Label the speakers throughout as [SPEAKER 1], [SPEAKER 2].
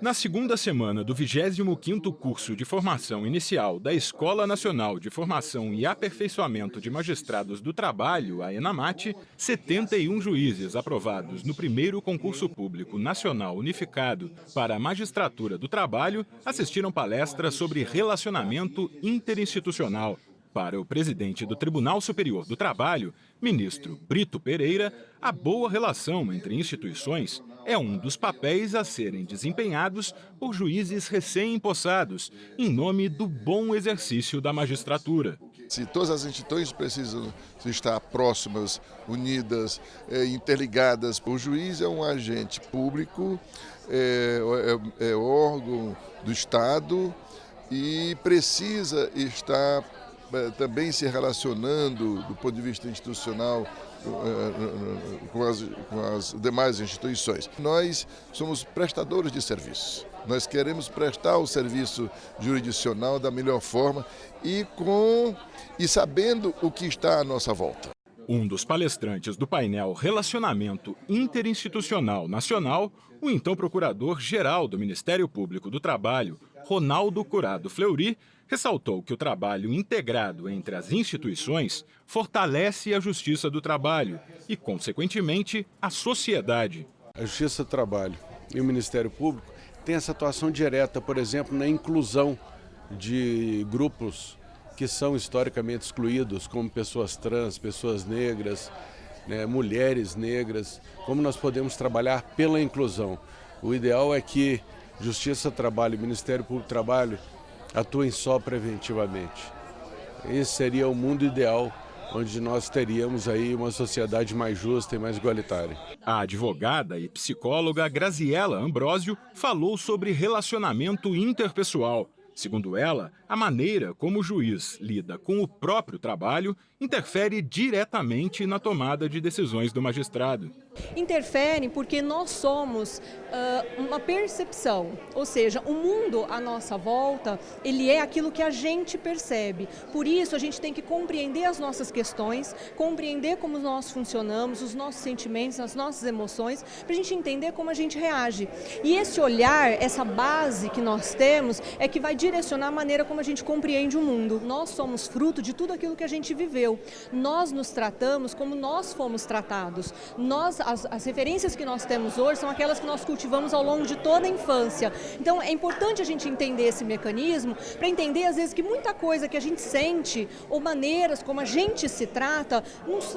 [SPEAKER 1] Na segunda semana do 25º curso de formação inicial da Escola Nacional de Formação e Aperfeiçoamento de Magistrados do Trabalho, a ENAMAT, 71 juízes aprovados no primeiro concurso público nacional unificado para a magistratura do trabalho assistiram palestra sobre relacionamento interinstitucional. Para o presidente do Tribunal Superior do Trabalho, ministro Brito Pereira, a boa relação entre instituições é um dos papéis a serem desempenhados por juízes recém-impossados, em nome do bom exercício da magistratura.
[SPEAKER 2] Se todas as instituições precisam estar próximas, unidas, interligadas, o juiz é um agente público, é órgão do Estado e precisa estar também se relacionando do ponto de vista institucional com as demais instituições. Nós somos prestadores de serviços. Nós queremos prestar o serviço jurisdicional da melhor forma e sabendo o que está à nossa volta.
[SPEAKER 1] Um dos palestrantes do painel Relacionamento Interinstitucional Nacional, o então Procurador-Geral do Ministério Público do Trabalho, Ronaldo Curado Fleury, ressaltou que o trabalho integrado entre as instituições fortalece a justiça do trabalho e, consequentemente, a sociedade.
[SPEAKER 3] A Justiça do Trabalho e o Ministério Público têm essa atuação direta, por exemplo, na inclusão de grupos que são historicamente excluídos, como pessoas trans, pessoas negras, mulheres negras, como nós podemos trabalhar pela inclusão. O ideal é que Justiça do Trabalho e Ministério Público do Trabalho atuem só preventivamente. Esse seria o mundo ideal, onde nós teríamos aí uma sociedade mais justa e mais igualitária.
[SPEAKER 1] A advogada e psicóloga Graziela Ambrósio falou sobre relacionamento interpessoal. Segundo ela, a maneira como o juiz lida com o próprio trabalho interfere diretamente na tomada de decisões do magistrado.
[SPEAKER 4] Interfere porque nós somos uma percepção, ou seja, o mundo à nossa volta, ele é aquilo que a gente percebe. Por isso, a gente tem que compreender as nossas questões, compreender como nós funcionamos, os nossos sentimentos, as nossas emoções, para a gente entender como a gente reage. E esse olhar, essa base que nós temos, é que vai direcionar a maneira como a gente compreende o mundo. Nós somos fruto de tudo aquilo que a gente viveu. Nós nos tratamos como nós fomos tratados. As referências que nós temos hoje são aquelas que nós cultivamos ao longo de toda a infância. Então é importante a gente entender esse mecanismo para entender às vezes que muita coisa que a gente sente ou maneiras como a gente se trata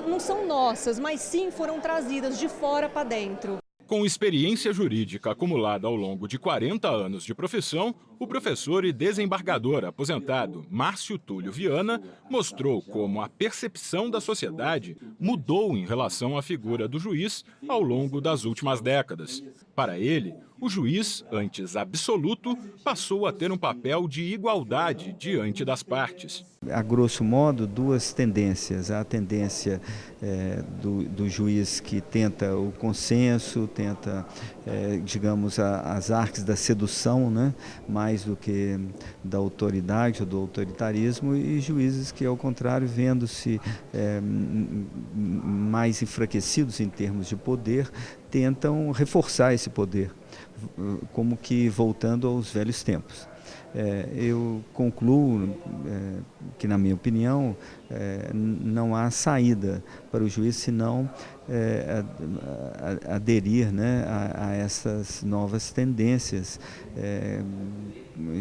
[SPEAKER 4] não são nossas, mas sim foram trazidas de fora para dentro.
[SPEAKER 1] Com experiência jurídica acumulada ao longo de 40 anos de profissão, o professor e desembargador aposentado Márcio Túlio Viana mostrou como a percepção da sociedade mudou em relação à figura do juiz ao longo das últimas décadas. Para ele, o juiz, antes absoluto, passou a ter um papel de igualdade diante das partes.
[SPEAKER 5] A grosso modo, duas tendências. A tendência do juiz que tenta o consenso, tenta, digamos, as artes da sedução, né? Mais do que da autoridade ou do autoritarismo, e juízes que, ao contrário, vendo-se mais enfraquecidos em termos de poder, tentam reforçar esse poder, como que voltando aos velhos tempos. Eu concluo que, na minha opinião, não há saída para o juiz senão aderir, né, a essas novas tendências,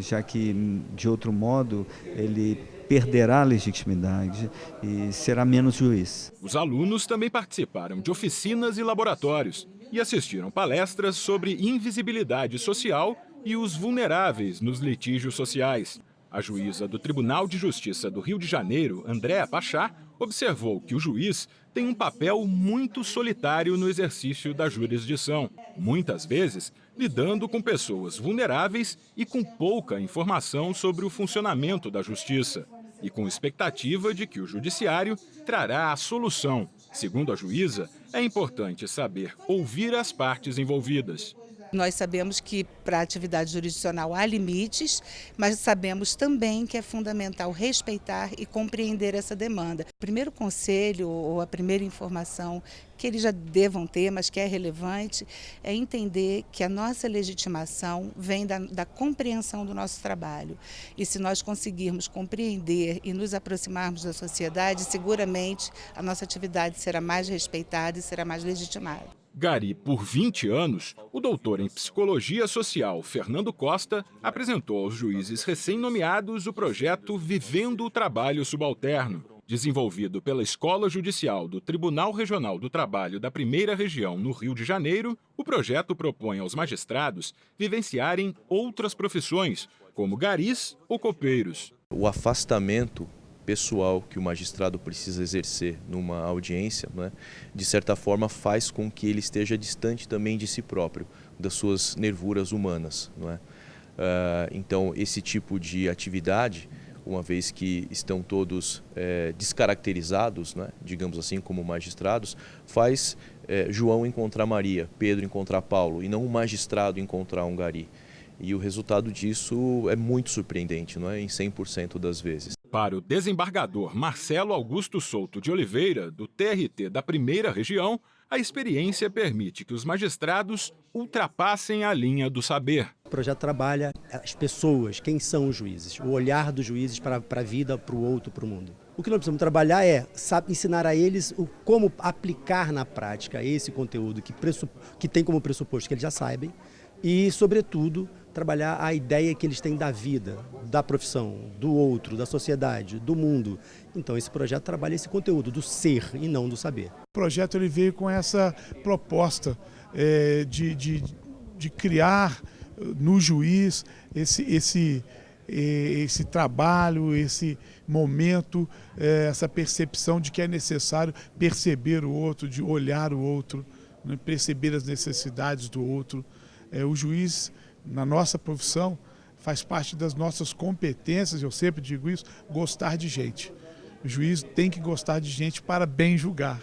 [SPEAKER 5] já que, de outro modo, ele perderá a legitimidade e será menos juiz.
[SPEAKER 1] Os alunos também participaram de oficinas e laboratórios e assistiram palestras sobre invisibilidade social e os vulneráveis nos litígios sociais. A juíza do Tribunal de Justiça do Rio de Janeiro, Andréa Pachá, observou que o juiz tem um papel muito solitário no exercício da jurisdição, muitas vezes lidando com pessoas vulneráveis e com pouca informação sobre o funcionamento da justiça, e com expectativa de que o judiciário trará a solução. Segundo a juíza, é importante saber ouvir as partes envolvidas.
[SPEAKER 6] Nós sabemos que para a atividade jurisdicional há limites, mas sabemos também que é fundamental respeitar e compreender essa demanda. O primeiro conselho ou a primeira informação que eles já devam ter, mas que é relevante, é entender que a nossa legitimação vem da compreensão do nosso trabalho. E se nós conseguirmos compreender e nos aproximarmos da sociedade, seguramente a nossa atividade será mais respeitada e será mais legitimada.
[SPEAKER 1] Gari, por 20 anos, o doutor em Psicologia Social, Fernando Costa, apresentou aos juízes recém-nomeados o projeto Vivendo o Trabalho Subalterno. Desenvolvido pela Escola Judicial do Tribunal Regional do Trabalho da Primeira Região, no Rio de Janeiro, o projeto propõe aos magistrados vivenciarem outras profissões, como garis ou copeiros.
[SPEAKER 7] O afastamento pessoal que o magistrado precisa exercer numa audiência, né, de certa forma faz com que ele esteja distante também de si próprio, das suas nervuras humanas. Não é? Então, esse tipo de atividade, uma vez que estão todos descaracterizados, né, digamos assim, como magistrados, faz João encontrar Maria, Pedro encontrar Paulo, e não um magistrado encontrar um gari. E o resultado disso é muito surpreendente, não é? Em 100% das vezes.
[SPEAKER 1] Para o desembargador Marcelo Augusto Souto de Oliveira, do TRT da Primeira Região, a experiência permite que os magistrados ultrapassem a linha do saber.
[SPEAKER 8] O projeto trabalha as pessoas, quem são os juízes, o olhar dos juízes para a vida, para o outro, para o mundo. O que nós precisamos trabalhar é ensinar a eles como aplicar na prática esse conteúdo que tem como pressuposto que eles já sabem e, sobretudo, trabalhar a ideia que eles têm da vida, da profissão, do outro, da sociedade, do mundo. Então esse projeto trabalha esse conteúdo do ser e não do saber.
[SPEAKER 9] O projeto ele veio com essa proposta de criar no juiz esse trabalho, esse momento, essa percepção de que é necessário perceber o outro, de olhar o outro, né, perceber as necessidades do outro. O juiz, na nossa profissão, faz parte das nossas competências, eu sempre digo isso, gostar de gente. O juiz tem que gostar de gente para bem julgar.